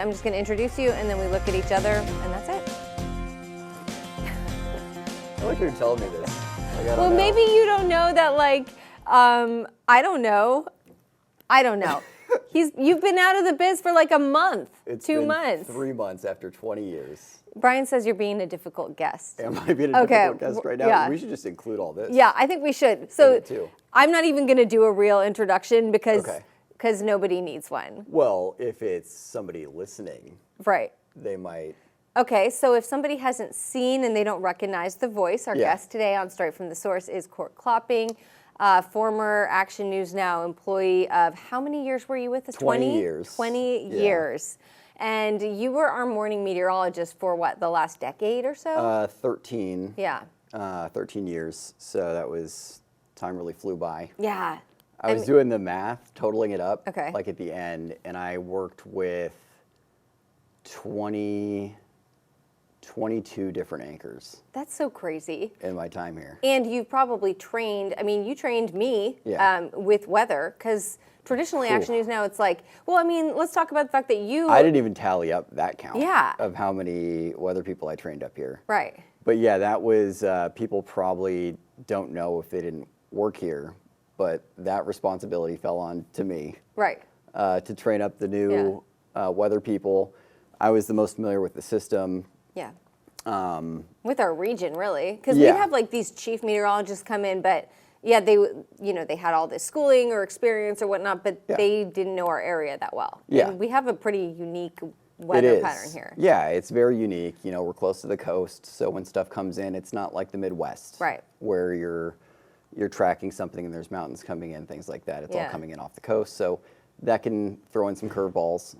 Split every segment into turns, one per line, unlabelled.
I'm just going to introduce you, and then we look at each other, and that's it.
I like you're telling me this. Like, I don't
Well,
know.
maybe you don't know that, like, I don't know. You've been out of the biz for like a month,
It's
2
been
months.
3 months after 20 years.
Brian says you're being a difficult guest.
Am I being a difficult guest right now?
yeah.
We should just include all this.
Yeah, I think we should. So
Me too.
I'm not even going to do a real introduction because
Okay.
nobody needs one.
Well, if it's somebody listening,
Right.
they might.
Okay, so if somebody hasn't seen and they don't recognize the voice, our guest today on Straight from the Source is Cort Klopping, former Action News Now employee of how many years were you with us?
20 years.
20
Yeah.
years. And you were our morning meteorologist for what, the last decade or so?
13.
Yeah.
13 years. So that was, time really flew by.
Yeah.
I was doing the math, totaling it up,
Okay.
like at the end, and I worked with 22 different anchors
That's so crazy.
in my time here.
And you probably trained, I mean, you trained me with weather, because traditionally Action News Now, it's like, well, I mean, let's talk about the fact that you...
I didn't even tally up that count
Yeah.
of how many weather people I trained up here.
Right.
But yeah, that was, people probably don't know if they didn't work here, but that responsibility fell on to me.
Right.
To train up the new weather people. I was the most familiar with the system.
Yeah. With our region, really, because we have like these chief meteorologists come in, but they had all this schooling or experience or whatnot, but they didn't know our area that well.
Yeah.
And we have a pretty unique weather pattern here.
Yeah, it's very unique. You know, we're close to the coast, so when stuff comes in, it's not like the Midwest,
Right.
where you're tracking something and there's mountains coming in, things like that. It's all coming in off the coast, so that can throw in some curveballs.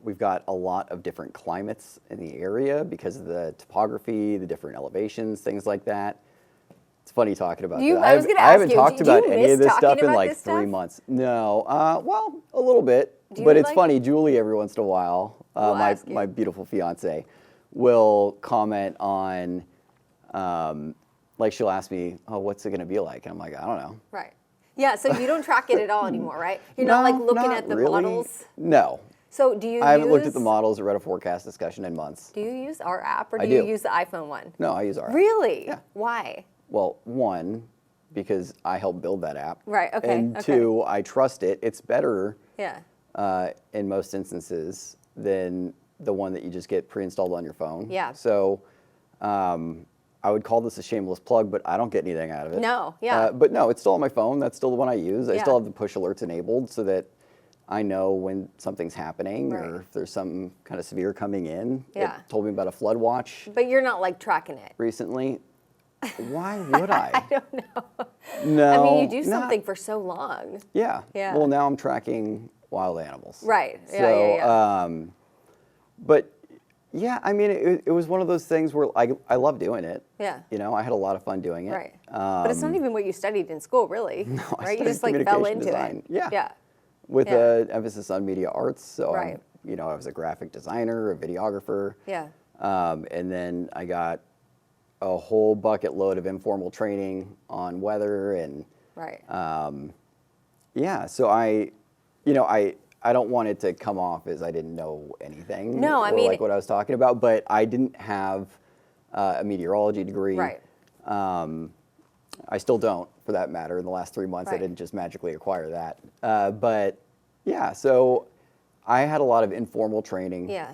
We've got a lot of different climates in the area because of the topography, the different elevations, things like that. It's funny talking about that.
I was going to
I
ask
haven't
you,
talked
do you
about any
miss
of this
talking
stuff in
about
like
this
3
stuff?
months. No, well, a little bit,
Do you
but it's
like-
funny. Julie, every once in a while,
ask you.
my beautiful fiance, will comment on, like she'll ask me, "Oh, what's it going to be like?" And I'm like, "I don't know."
Right. Yeah, so you don't track it at all anymore, right? You're not like looking at the
really.
models.
No,
So do you
I haven't looked at the models or read a forecast discussion in months.
Do you use our app or
I
do you
do.
use the iPhone one?
No, I use our app.
Really?
Yeah.
Why?
Well, one, because I helped build that app.
Right, okay,
And
okay.
two, I trust it. It's better
Yeah.
in most instances than the one that you just get pre-installed on your phone.
Yeah.
So I would call this a shameless plug, but I don't get anything out of it.
No, yeah.
But no, it's still on my phone. That's still the one I use. I
Yeah.
still have the push alerts enabled so that I know when something's happening
Right.
or if there's something kind of severe coming in.
Yeah.
It told me about a flood watch
But you're not like tracking it.
recently. Why would I?
I don't know.
No.
I mean, you do
not-
something for so long.
Yeah.
Yeah.
Well, now I'm tracking wild animals.
Right. Yeah,
So,
yeah.
But yeah, I mean, it was one of those things where I love doing it.
Yeah.
You know, I had a lot of fun doing it.
Right. But it's not even what you studied in school, really.
No, I
right? You
studied
just like fell
communication
into
design.
it.
Yeah.
Yeah.
With
Yeah.
an emphasis on media arts. So,
Right.
you know, I was a graphic designer, a videographer.
Yeah.
And then I got a whole bucket load of informal training on weather and
Right.
yeah, so I don't want it to come off as I didn't know anything.
No, I
or
mean-
like what I was talking about, but I didn't have a meteorology degree.
Right.
I still don't, for that matter. In the last 3 months, I
Right.
didn't just magically acquire that. But yeah, so I had a lot of informal training.
Yeah.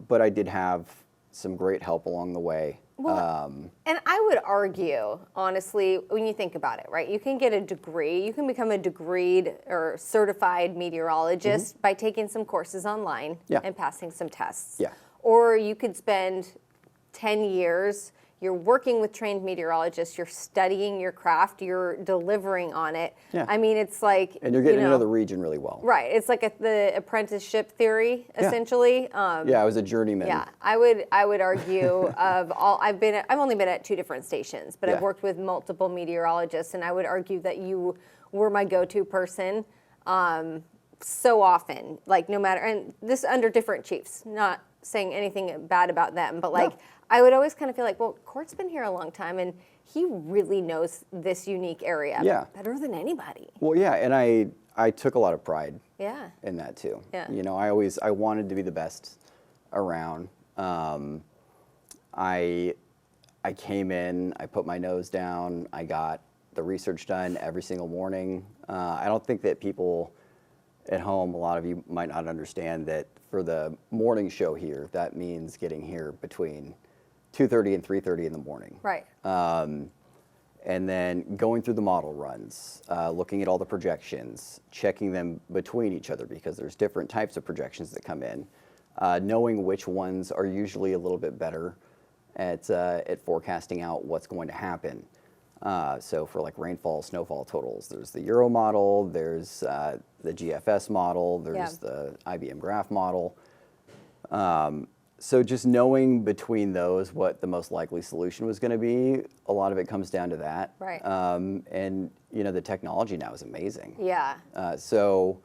But I did have some great help along the way.
Well, and I would argue, honestly, when you think about it, right? You can get a degree, you can become a degreed or certified meteorologist by taking some courses online
Yeah.
and passing some tests.
Yeah.
Or you could spend 10 years, you're working with trained meteorologists, you're studying your craft, you're delivering on it.
Yeah.
I mean, it's like,
And you're getting
you
to
know,
know the region really well.
right. It's like the apprenticeship theory, essentially.
Yeah, I was a journeyman.
Yeah, I would argue of all I've only been at 2 different stations, but I've
Yeah.
worked with multiple meteorologists, and I would argue that you were my go-to person so often, like no matter, and this under different chiefs, not saying anything bad about them, but like
No.
I would always kind of feel like, well, Cort's been here a long time, and he really knows this unique area
Yeah.
better than anybody.
Well, yeah, and I I took a lot of pride
Yeah.
in that too.
Yeah.
You know, I wanted to be the best around. I came in, I put my nose down, I got the research done every single morning. I don't think that people at home, a lot of you might not understand that for the morning show here, that means getting here between 2:30 and 3:30 in the morning.
Right.
And then going through the model runs, looking at all the projections, checking them between each other because there's different types of projections that come in, knowing which ones are usually a little bit better at forecasting out what's going to happen. So for like rainfall, snowfall totals, there's the Euro model, there's the GFS model, there's the IBM graph model. So just knowing between those what the most likely solution was going to be, a lot of it comes down to that.
Right.
And you know, the technology now is amazing.
Yeah.
So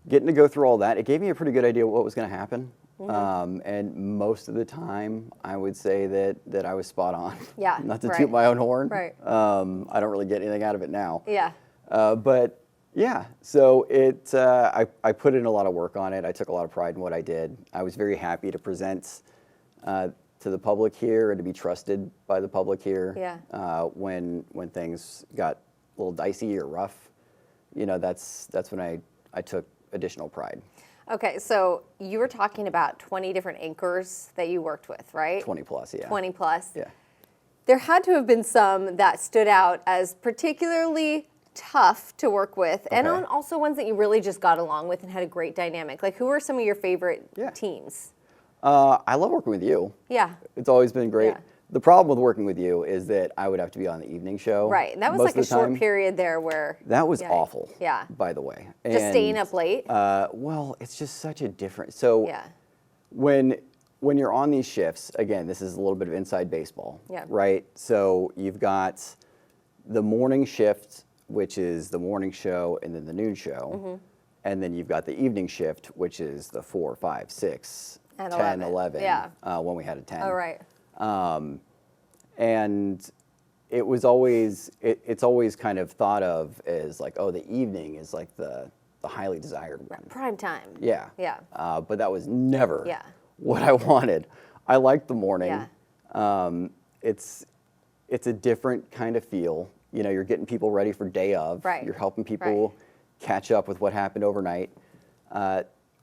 getting to go through all that, it gave me a pretty good idea what was going to happen. And most of the time, I would say that I was spot on.
Yeah,
Not to
right.
toot my own horn.
Right.
I don't really get anything out of it now.
Yeah.
But yeah, so I put in a lot of work on it. I took a lot of pride in what I did. I was very happy to present to the public here and to be trusted by the public here.
Yeah.
When things got a little dicey or rough, you know, that's when I took additional pride.
Okay, so you were talking about 20 different anchors that you worked with, right?
20 plus, yeah.
20 plus.
Yeah.
There had to have been some that stood out as particularly tough to work with, and
Okay.
also ones that you really just got along with and had a great dynamic. Like, who are some of your favorite
Yeah.
teams?
I love working with you.
Yeah.
It's always been great.
Yeah.
The problem with working with you is that I would have to be on the evening show.
Right, and that was
most
like
of
a
the
short
time.
period there where...
That was
Yeah.
awful.
Yeah.
By the way.
Just staying up late?
Well, it's just such a different. So
Yeah.
when you're on these shifts, again, this is a little bit of inside baseball.
Yeah.
Right. So you've got the morning shift, which is the morning show, and then the noon show, and then you've got the evening shift, which is the 4, 5, 6,
And
10,
11.
11.
Yeah.
When we had a 10.
Oh, right.
And it was always, it's always kind of thought of as like, oh, the evening is like the highly desired one.
Prime time.
Yeah.
Yeah.
But that was never
Yeah.
what I wanted. I liked the morning.
Yeah.
It's a different kind of feel. You know, you're getting people ready for day of.
Right.
You're helping people catch up with what happened overnight,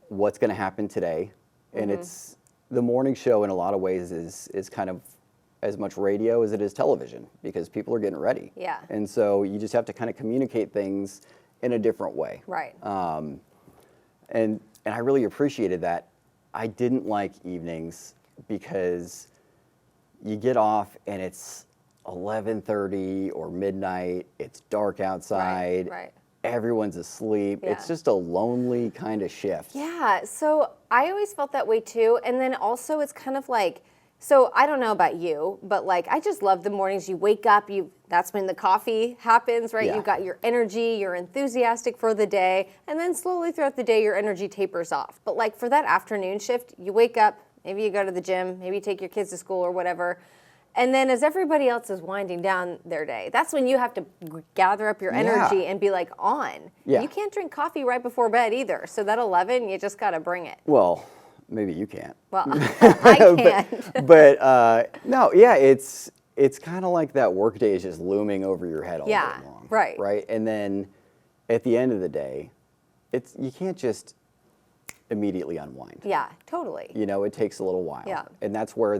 what's going to happen today. And it's the morning show in a lot of ways is kind of as much radio as it is television because people are getting ready.
Yeah.
And so you just have to kind of communicate things in a different way.
Right.
And I really appreciated that. I didn't like evenings because you get off and it's 11:30 or midnight. It's dark outside.
Right.
Everyone's asleep.
Yeah.
It's just a lonely kind of shift.
Yeah, so I always felt that way too. And then also it's kind of like, so I don't know about you, but like I just love the mornings. You wake up, that's when the coffee happens, right?
Yeah.
You've got your energy, you're enthusiastic for the day, and then slowly throughout the day your energy tapers off. But like for that afternoon shift, you wake up, maybe you go to the gym, maybe you take your kids to school or whatever. And then as everybody else is winding down their day, that's when you have to gather up your energy
Yeah.
and be like on.
Yeah.
You can't drink coffee right before bed either. So that 11, you just got to bring it.
Well, maybe you can't.
Well, I can't.
But no, yeah, it's kind of like that workday is just looming over your head all day long.
Right.
Right. And then at the end of the day, you can't just immediately unwind.
Yeah, totally.
You know, it takes a little while.
Yeah.
And that's where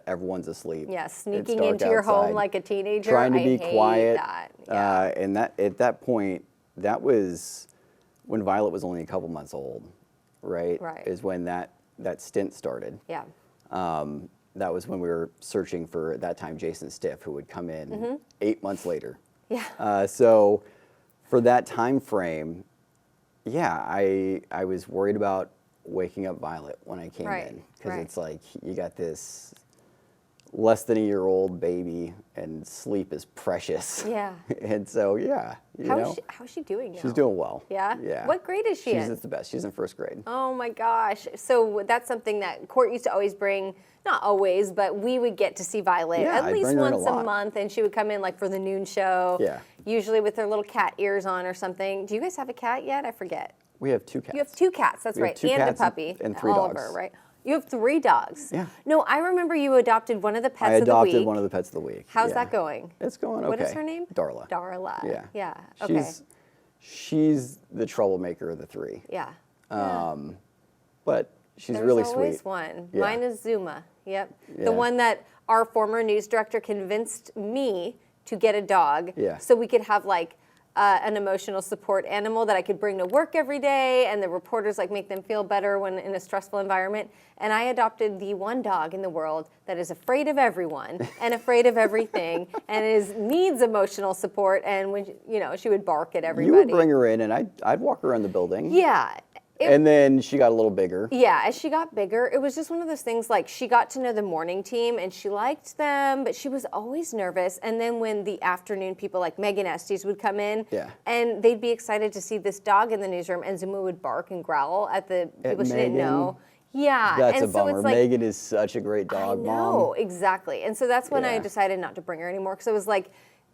everyone's asleep.
Yeah,
It's
sneaking
dark
into your
outside,
home like a teenager.
trying to
I
be
hate
quiet.
That. Yeah.
And that at that point, that was when Violet was only a couple months old, right?
Right.
Is when that stint started.
Yeah.
That was when we were searching for, at that time, Jason Stiff, who would come in 8 months later.
Yeah.
So for that time frame, yeah, I was worried about waking up Violet when I came
Right,
in. Because
right.
it's like, you got this less than a year old baby, and sleep is precious.
Yeah.
And so, yeah.
How's she doing now?
She's doing well.
Yeah?
Yeah.
What grade is she in?
She's the best. She's in first grade.
Oh my gosh. So that's something that Cort used to always bring, not always, but we would get to see Violet
Yeah,
at
I'd
least
bring her in a
once a
lot.
month, and she would come in like for the noon show.
Yeah.
Usually with her little cat ears on or something. Do you guys have a cat yet? I forget.
We have 2 cats.
You have 2 cats, that's
We have
right,
2
and a
cats
puppy.
and 3
Oliver,
dogs.
right? You have 3 dogs.
Yeah.
No, I remember you adopted one of the pets
I
of the week.
adopted one of the pets of the week.
How's
yeah.
that going?
It's going okay.
What is her name?
Darla.
Darla.
Yeah.
Yeah. Okay.
She's the troublemaker of the 3.
Yeah.
But she's
There's
really
always
sweet.
one.
Yeah.
Mine is Zuma. Yep.
Yeah.
The one that our former news director convinced me to get a dog
Yeah.
so we could have like an emotional support animal that I could bring to work every day, and the reporters like make them feel better when in a stressful environment. And I adopted the one dog in the world that is afraid of everyone and afraid of everything and needs emotional support. And when she would bark at everybody.
You would bring her in, and I'd walk her around the building.
Yeah.
And then she got a little bigger.
Yeah, as she got bigger, it was just one of those things like she got to know the morning team and she liked them, but she was always nervous. And then when the afternoon people like Megan Estes would come in,
Yeah.
and they'd be excited to see this dog in the newsroom, and Zuma would bark and growl at the people she didn't know. Yeah.
That's
and
a
so
bummer.
it's like,
Megan is such a great dog
I
mom.
know, exactly. And so that's when I
Yeah.
decided not to bring her anymore, because it was like,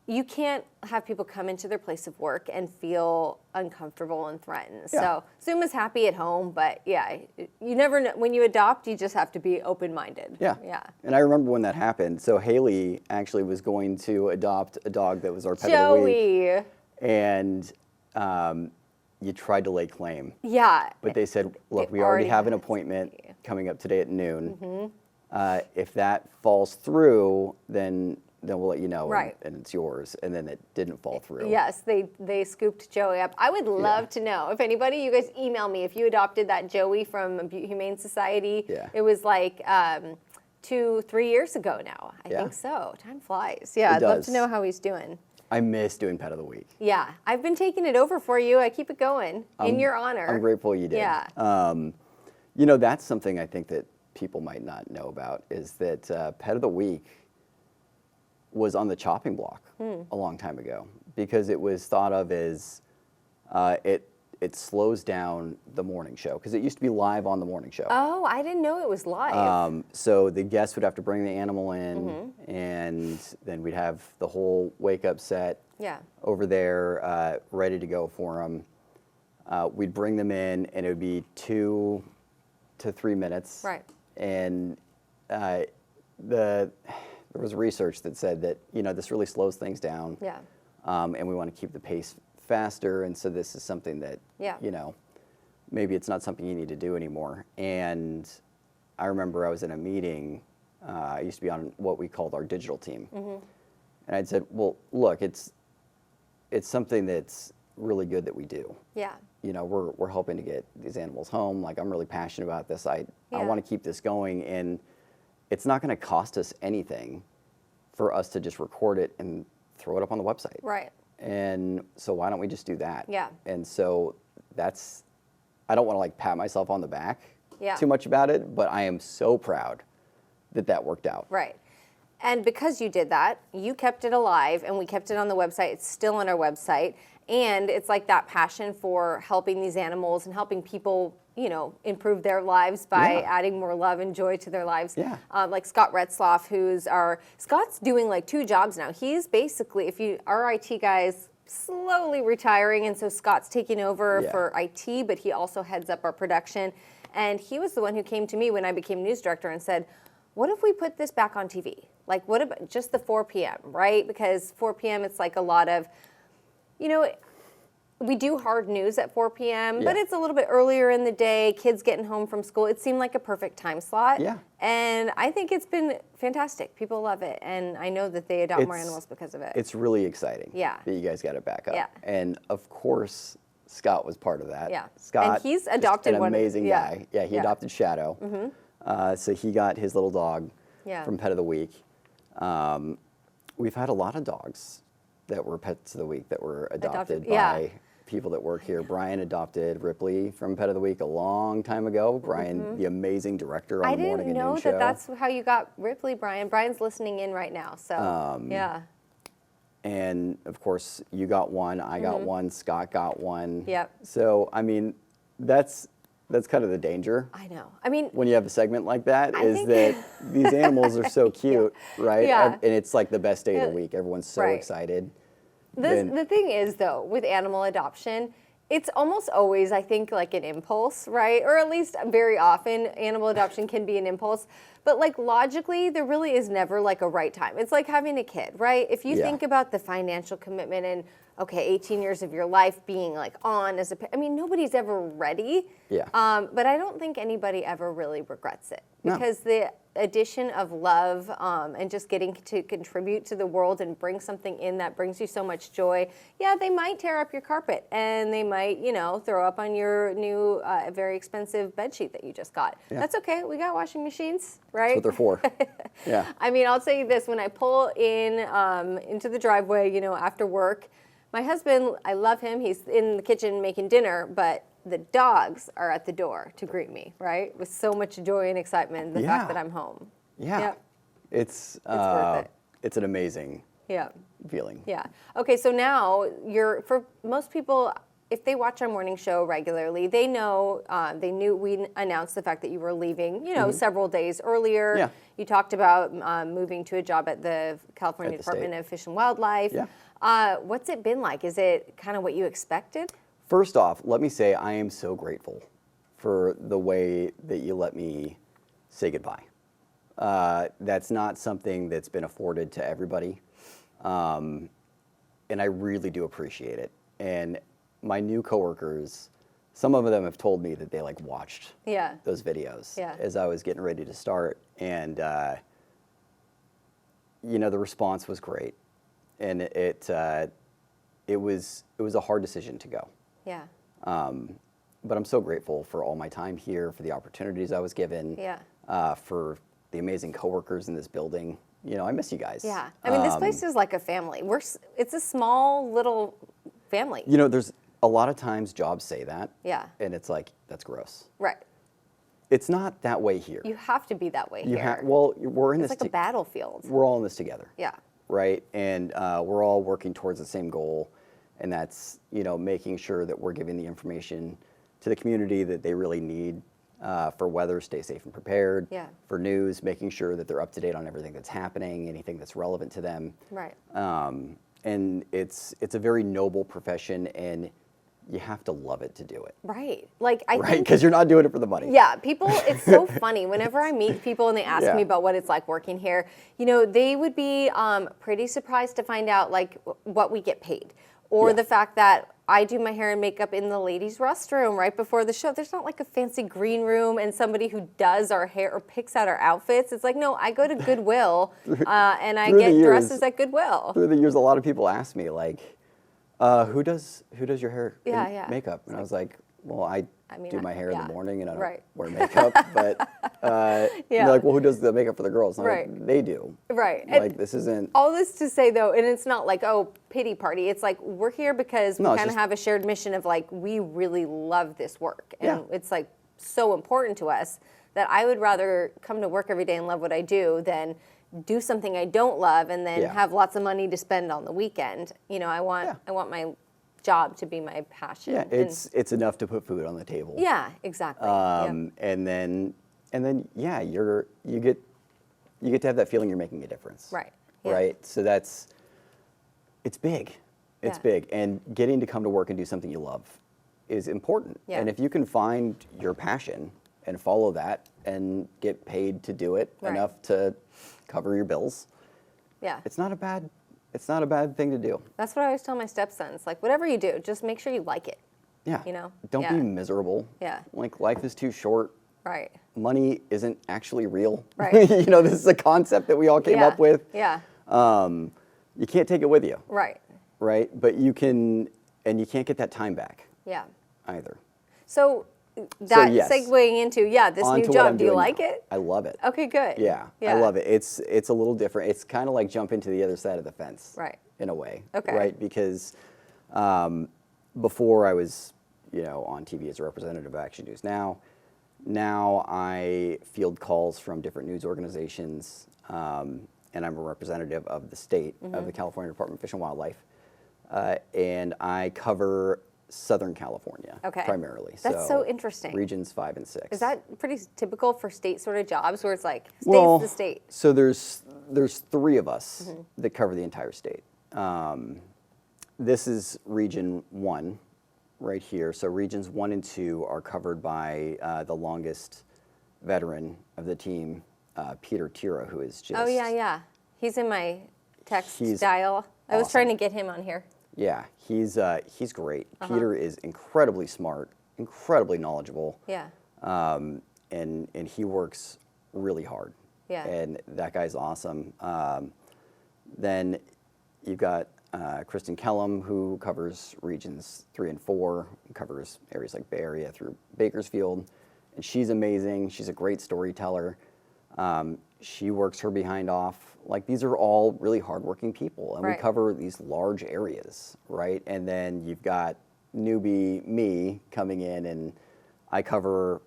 you can't have people come into their place of work and feel uncomfortable and threatened.
Yeah.
So Zuma's happy at home, but yeah, you never know. When you adopt, you just have to be open-minded.
Yeah.
Yeah.
And I remember when that happened. So Haley actually was going to adopt a dog that was our pet of the week.
Joey.
And you tried to lay claim.
Yeah.
But they said, look, we already have an appointment coming up today at noon. If that falls through, then we'll let you know,
Right.
and it's yours. And then it didn't fall through.
Yes, they scooped Joey up. I would love to know if anybody, you guys email me if you adopted that Joey from Humane Society.
Yeah.
It was like 2-3 years ago now. I
Yeah.
think so. Time flies. Yeah,
It
I'd love
does.
to know how he's doing.
I miss doing Pet of the Week.
Yeah, I've been taking it over for you. I keep it going in your honor.
I'm grateful you did.
Yeah.
That's something I think that people might not know about is that Pet of the Week was on the chopping block a long time ago because it was thought of as it slows down the morning show because it used to be live on the morning show.
Oh, I didn't know it was live.
So the guests would have to bring the animal in, and then we'd have the whole wake up set
Yeah.
over there ready to go for them. We'd bring them in, and it would be 2 to 3 minutes.
Right.
And there was research that said that this really slows things down.
Yeah.
And we want to keep the pace faster, and so this is something that
Yeah.
maybe it's not something you need to do anymore. And I remember I was in a meeting. I used to be on what we called our digital team, and I'd said, "Well, look, it's something that's really good that we do.
Yeah.
We're helping to get these animals home. Like I'm really passionate about this. I
Yeah.
want to keep this going, and it's not going to cost us anything for us to just record it and throw it up on the website.
Right.
And so why don't we just do that?
Yeah.
And so I don't want to like pat myself on the back
Yeah.
too much about it, but I am so proud that worked out.
Right. And because you did that, you kept it alive, and we kept it on the website. It's still on our website. And it's like that passion for helping these animals and helping people, improve their lives by
Yeah.
adding more love and joy to their lives.
Yeah.
Like Scott Retzloff, Scott's doing like 2 jobs now. He's basically, our IT guy's slowly retiring, and so Scott's taking over
Yeah.
for IT, but he also heads up our production. And he was the one who came to me when I became news director and said, what if we put this back on TV? Like, what about just the 4 p.m., right? Because 4 p.m., it's like a lot of, we do hard news at 4 p.m., but
Yeah.
it's a little bit earlier in the day, kids getting home from school. It seemed like a perfect time slot.
Yeah.
And I think it's been fantastic. People love it. And I know that they adopt more
It's-
animals because of it.
It's really exciting.
Yeah.
That you guys got it back up.
Yeah.
And of course, Scott was part of that.
Yeah.
Scott,
And he's
just
adopted
an
one.
amazing
Yeah.
guy. Yeah, he
Yeah.
adopted Shadow. So he got his little dog
Yeah.
from Pet of the Week. We've had a lot of dogs that were Pets of the Week that were adopted
yeah.
by people that work here. Brian adopted Ripley from Pet of the Week a long time ago. Brian, the amazing director on the Morning and Noon Show.
I didn't know that that's how you got Ripley, Brian. Brian's listening in right now, so yeah.
And of course, you got one, I got one, Scott got one.
Yep.
So, I mean, that's kind of the danger.
I know. I mean,
when you have a segment like that, is that these animals are so cute, right?
Yeah.
And it's like the best day of the week. Everyone's so excited.
The thing is, though, with animal adoption, it's almost always, I think, like an impulse, right? Or at least very often, animal adoption can be an impulse. But like logically, there really is never like a right time. It's like having a kid, right? If you think about the financial commitment and, okay, 18 years of your life being like on as a, I mean, nobody's ever ready.
Yeah.
But I don't think anybody ever really regrets it because the addition of love and just getting to contribute to the world and bring something in that brings you so much joy. Yeah, they might tear up your carpet and they might, you know, throw up on your new very expensive bed sheet that you just got. Yeah. That's okay. We got washing machines, right?
That's what they're for. Yeah.
I mean, I'll tell you this, when I pull in into the driveway, you know, after work, my husband, I love him. He's in the kitchen making dinner, but the dogs are at the door to greet me, right? With so much joy and excitement, the fact that I'm home.
Yeah.
Yep.
It's
worth it.
It's an amazing feeling.
Yeah. Okay, so now for most people, if they watch our morning show regularly, they know, they knew we announced the fact that you were leaving, you know, several days earlier. Yeah. You talked about moving to a job at the California Department of Fish and Wildlife. Yeah. What's it been like? Is it kind of what you expected?
First off, let me say I am so grateful for the way that you let me say goodbye. That's not something that's been afforded to everybody, and I really do appreciate it. And my new coworkers, some of them have told me that they like watched those videos as I was getting ready to start, and you know, the response was great, and it was a hard decision to go.
Yeah.
But I'm so grateful for all my time here, for the opportunities I was given, for the amazing coworkers in this building. You know, I miss you guys.
Yeah. I mean, this place is like a family. It's a small little family.
You know, there's a lot of times jobs say that.
Yeah.
And it's like, that's gross.
Right.
It's not that way here.
You have to be that way here.
Well, we're in this.
It's like a battlefield.
We're all in this together.
Yeah.
Right. And we're all working towards the same goal. And that's, you know, making sure that we're giving the information to the community that they really need for weather, stay safe and prepared.
Yeah.
For news, making sure that they're up to date on everything that's happening, anything that's relevant to them.
Right.
And it's a very noble profession, and you have to love it to do it.
Right. Like I
think, because you're not doing it for the money.
Yeah, people, it's so funny. Whenever I meet people and they ask me about what it's like working here, you know, they would be pretty surprised to find out like what we get paid. Or the fact that I do my hair and makeup in the ladies' restroom right before the show. There's not like a fancy green room and somebody who does our hair or picks out our outfits. It's like, no, I go to Goodwill and I get dresses at Goodwill.
Through the years, a lot of people ask me like, who does your hair and makeup? And I was like, well, I do my hair in the morning and I don't wear makeup. But you're like, well, who does the makeup for the girls? And I'm like, they do.
Right.
Like,
and
this isn't.
All this to say, though, and it's not like, oh, pity party. It's like, we're here because we kind of have a shared mission of like, we really love this work. And it's like so important to us that I would rather come to work every day and love what I do than do something I don't love and then have lots of money to spend on the weekend. You know, I want my job to be my passion.
Yeah, it's enough to put food on the table.
Yeah, exactly.
And then you get to have that feeling you're making a difference.
Right.
Yeah. Right. So it's big. It's big, and getting to come to work and do something you love is important. Yeah. And if you can find your passion and follow that and get paid to do it enough to cover your bills, it's not a bad thing to do.
That's what I always tell my stepsons. Like, whatever you do, just make sure you like it.
Yeah.
You know?
Don't be miserable.
Yeah.
Like, life is too short.
Right.
Money isn't actually real.
Right.
You know, this is a concept that we all came up with.
Yeah.
You can't take it with you.
Right.
Right? But you can't get that time back.
Yeah.
Either.
So segueing into this new job, do you like it?
I love it.
Okay, good.
Yeah, I love it. It's a little different. It's kind of like jumping to the other side of the fence.
Right.
In a way.
Okay.
Right? Because before I was, on TV as a representative of Action News Now. Now I field calls from different news organizations, and I'm a representative of the state, of the California Department of Fish and Wildlife, and I cover Southern California primarily.
That's so interesting.
Regions 5 and 6.
Is that pretty typical for state sort of jobs where it's like, state's the state?
So there's 3 of us that cover the entire state. This is Region 1 right here. So Regions 1 and 2 are covered by the longest veteran of the team, Peter Tira, who is just...
Oh, yeah. He's in my text dial. I was trying to get him on here.
Yeah, he's great. Peter is incredibly smart, incredibly knowledgeable.
Yeah.
And he works really hard.
Yeah.
And that guy's awesome. Then you've got Kristen Kellum, who covers Regions 3 and 4, covers areas like Bay Area through Bakersfield. And she's amazing. She's a great storyteller. She works her behind off. Like, these are all really hardworking people, and we cover these large areas, right? And then you've got newbie me coming in, and I cover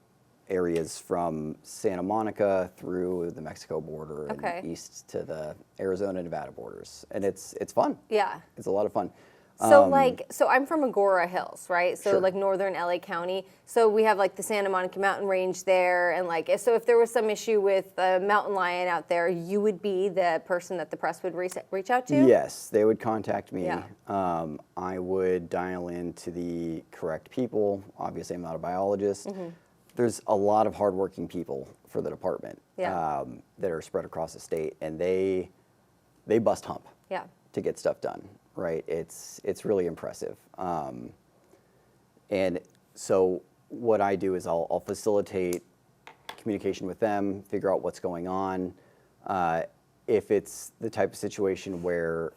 areas from Santa Monica through the Mexico border and east to the Arizona-Nevada borders. And it's fun. Yeah. It's a lot of fun.
So so I'm from Agora Hills, right? So like northern LA County. So we have like the Santa Monica Mountain Range there, and so if there was some issue with a mountain lion out there, you would be the person that the press would reach out to?
Yes, they would contact me. Yeah. I would dial in to the correct people. Obviously, I'm not a biologist. There's a lot of hardworking people for the department that are spread across the state, and they bust hump to get stuff done. Right, it's really impressive, and so what I do is I'll facilitate communication with them, figure out what's going on. If it's the type of situation where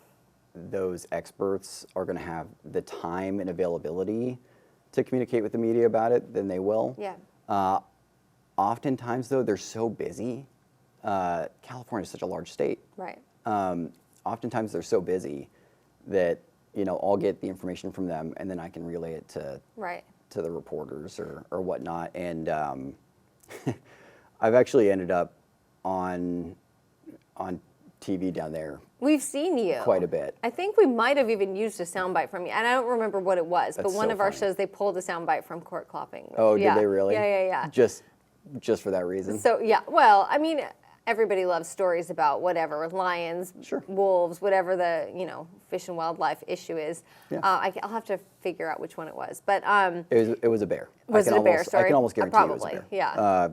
those experts are going to have the time and availability to communicate with the media about it, then they will. Yeah. Oftentimes, though, they're so busy. California is such a large state. Right. Oftentimes, they're so busy that I'll get the information from them, and then I can relay it to the reporters or whatnot. And I've actually ended up on TV down there.
We've seen you
quite a bit.
I think we might have even used a soundbite from you, and I don't remember what it was. But one of our shows, they pulled a soundbite from Cort Klopping.
Oh, did they really?
Yeah.
Just for that reason.
So yeah, well, I mean, everybody loves stories about whatever, lions, wolves, whatever the, fish and wildlife issue is. Yeah. I'll have to figure out which one it was. But
it was a bear.
Was it a bear? Sorry?
I can almost guarantee it was a bear.
Yeah.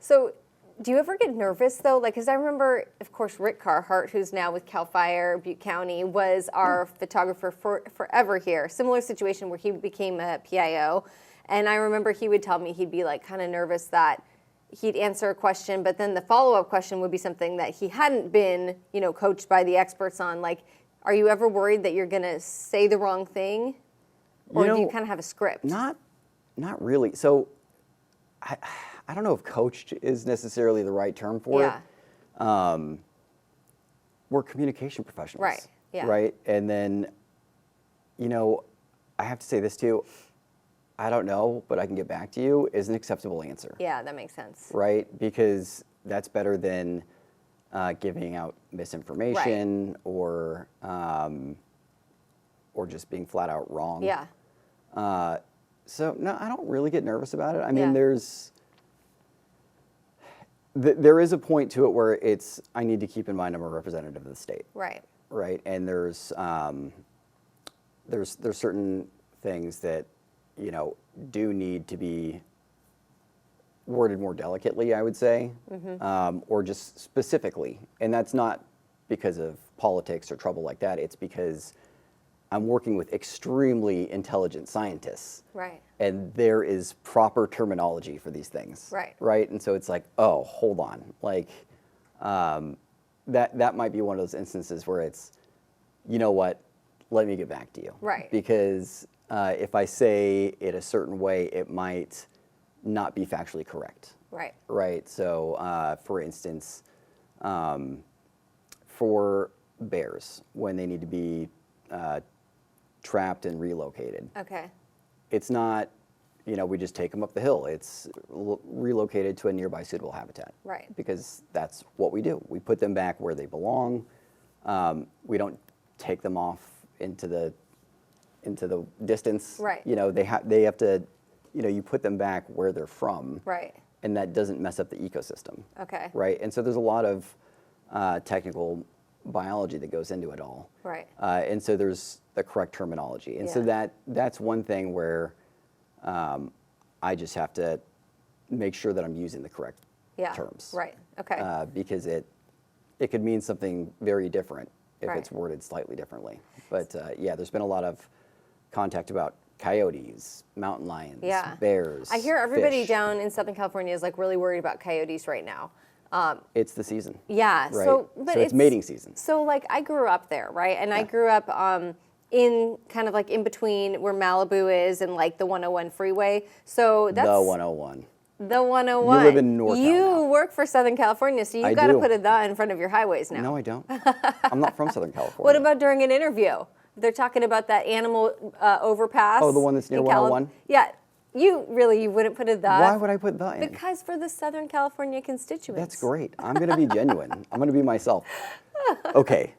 So do you ever get nervous, though? Because I remember, of course, Rick Carhart, who's now with CAL FIRE, Butte County, was our photographer forever here. Similar situation where he became a PIO. And I remember he would tell me he'd be kind of nervous that he'd answer a question, but then the follow-up question would be something that he hadn't been, coached by the experts on. Are you ever worried that you're going to say the wrong thing? Or do you kind of have a script?
Not really. So I don't know if coached is necessarily the right term for it. We're communication professionals.
Right. Yeah.
Right. And then, I have to say this too. I don't know, but I can get back to you is an acceptable answer.
Yeah, that makes sense.
Right? Because that's better than giving out misinformation or just being flat out wrong.
Yeah.
So no, I don't really get nervous about it. I mean, there is a point to it where I need to keep in mind I'm a representative of the state.
Right.
Right. And there's certain things that do need to be worded more delicately, I would say, or just specifically. And that's not because of politics or trouble like that. It's because I'm working with extremely intelligent scientists.
Right.
And there is proper terminology for these things.
Right.
Right. And so it's oh, hold on. That might be one of those instances where it's, you know what, let me get back to you.
Right.
Because if I say it a certain way, it might not be factually correct.
Right.
Right. So, for instance, for bears, when they need to be trapped and relocated.
Okay.
It's not, we just take them up the hill. It's relocated to a nearby suitable habitat.
Right.
Because that's what we do. We put them back where they belong. We don't take them off into the distance.
Right.
They have to, you put them back where they're from.
Right.
And that doesn't mess up the ecosystem.
Okay.
Right. And so there's a lot of technical biology that goes into it all.
Right.
And so there's the correct terminology. And so that's one thing where I just have to make sure that I'm using the correct terms.
Right. Okay.
Because it could mean something very different if
Right.
it's worded slightly differently. But there's been a lot of contact about coyotes, mountain lions, bears.
I hear everybody
fish.
down in Southern California is like really worried about coyotes right now.
It's the season.
Yeah.
Right?
So
it's mating season.
So like I grew up there, right? And I grew up in kind of like in between where Malibu is and like the 101 freeway. So that's
The 101.
The 101.
You live in NorCal
You
now.
work for Southern California, so
I
you got to
do.
put a "the" in front of your highways now.
No, I don't. I'm not from Southern California.
What about during an interview? They're talking about that animal overpass.
Oh, the one that's near
in
101?
Yeah. You wouldn't put a "the"?
Why would I put the in?
Because for the Southern California constituents.
That's great. I'm going to be genuine. I'm going to be myself. Okay.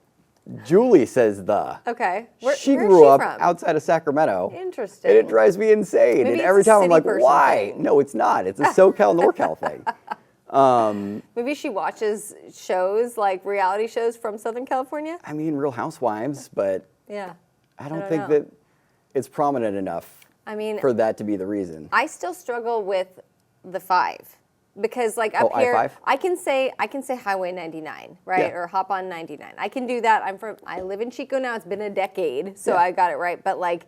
Julie says the.
Okay.
She
where's
grew up
from?
outside of Sacramento.
Interesting.
And it drives me insane.
Maybe
and
it's
every
a
time I'm
city
like,
person
why?
thing.
No, it's not. It's a SoCal, NorCal thing.
Maybe she watches shows like reality shows from Southern California.
I mean, Real Housewives, but
Yeah.
I don't
don't
think
know.
that it's prominent enough
I mean,
for that to be the reason.
I still struggle with the 5 because like up
Oh,
here
I-5?
I can say Highway 99, right?
Yeah.
Or hop on 99. I can do that. I live in Chico now. It's been a decade, so
Yeah.
I got it right. But like,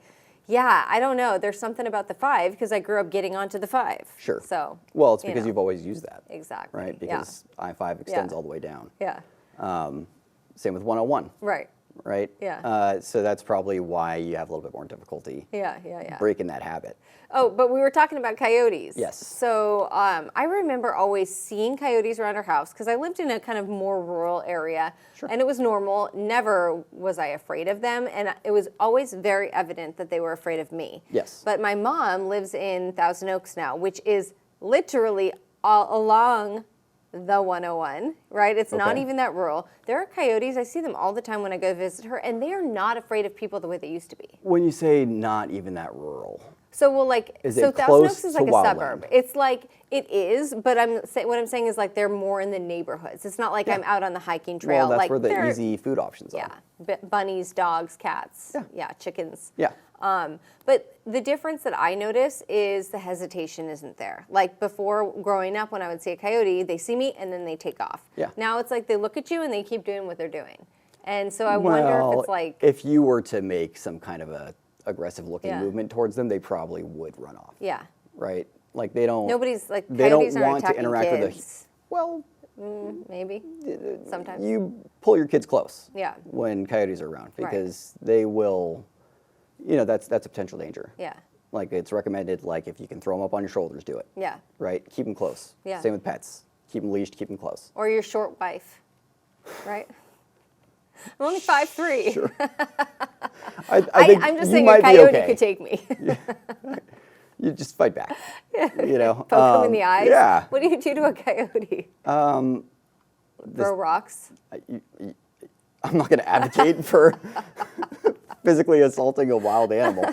yeah, I don't know. There's something about the 5 because I grew up getting onto the 5.
Sure.
So
Well, it's
you
because
know.
you've always used that.
Exactly.
Right?
Yeah.
Because I-5 extends
Yeah.
all the way down.
Yeah.
Same with 101.
Right.
Right?
Yeah.
So that's probably why you have a little bit more difficulty
Yeah.
breaking that habit.
Oh, but we were talking about coyotes.
Yes.
So I remember always seeing coyotes around our house because I lived in a kind of more rural area.
Sure.
And it was normal. Never was I afraid of them. And it was always very evident that they were afraid of me.
Yes.
But my mom lives in Thousand Oaks now, which is literally all along the 101, right? It's not
Okay.
even that rural. There are coyotes. I see them all the time when I go visit her, and they are not afraid of people the way they used to be.
When you say not even that rural,
So well, like,
Is
so
it
Thousand
close
Oaks is
to
like a
wildland?
suburb. It's like it is, but what I'm saying is like they're more in the neighborhoods. It's not like I'm out on the hiking trail.
well, that's
like
where the
they're-
easy food options are.
Yeah, bunnies, dogs, cats.
Yeah.
Chickens.
Yeah.
But the difference that I notice is the hesitation isn't there. Like before, growing up, when I would see a coyote, they see me and then they take off.
Yeah.
Now it's like they look at you and they keep doing what they're doing. And so I wonder if it's like,
if you were to make some kind of a aggressive looking
Yeah.
movement towards them, they probably would run off.
yeah,
Right? Like they don't.
nobody's like
They
coyotes
don't
aren't
want to
attacking
interact
kids.
with well,
Maybe sometimes.
you pull your kids close.
Yeah.
When coyotes are around,
Right.
because they will. That's a potential danger.
Yeah.
Like it's recommended. Like if you can throw them up on your shoulders, do it.
Yeah.
Right. Keep them close.
Yeah.
Same with pets. Keep them leashed. Keep them close.
Or your short wife, right? I'm only 5'3". Sure.
I think
I'm just
you
saying a
might be
coyote
okay.
could take me.
You just fight back.
Poke him in the eyes.
Yeah.
What do you do to a coyote? Throw rocks.
I'm not going to advocate for physically assaulting a wild animal.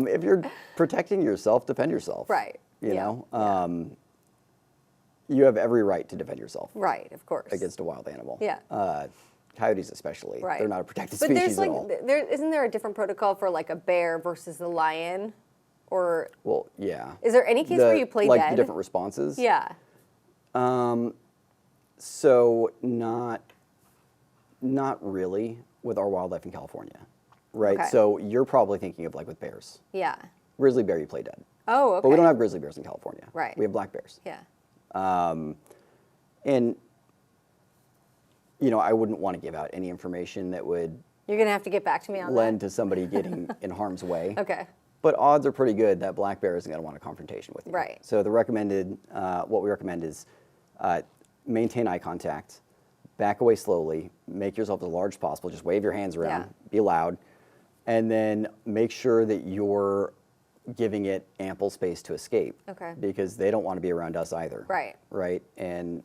If you're protecting yourself, defend yourself.
Right.
You
Yeah.
know, you have every right to defend yourself
Right, of course.
against a wild animal.
Yeah.
Coyotes especially.
Right.
They're not a protected
But
species
there's like,
at all.
isn't there a different protocol for like a bear versus a lion? Or
Well, yeah.
is there any case where you play
like
dead?
the different responses?
Yeah.
So not really with our wildlife in California, right?
Okay.
So you're probably thinking of like with bears.
Yeah.
Grizzly bear, you play dead.
Oh, okay.
But we don't have grizzly bears in California.
Right.
We have black bears.
Yeah.
And, I wouldn't want to give out any information that would
You're going to have to get back to me on
lend to somebody getting in harm's way.
that. Okay.
But odds are pretty good that black bear isn't going to want a confrontation with you.
Right.
So what we recommend is maintain eye contact, back away slowly, make yourself as large as possible, just wave your hands around,
Yeah.
be loud, And then make sure that you're giving it ample space to escape.
Okay.
Because they don't want to be around us either.
Right.
Right. And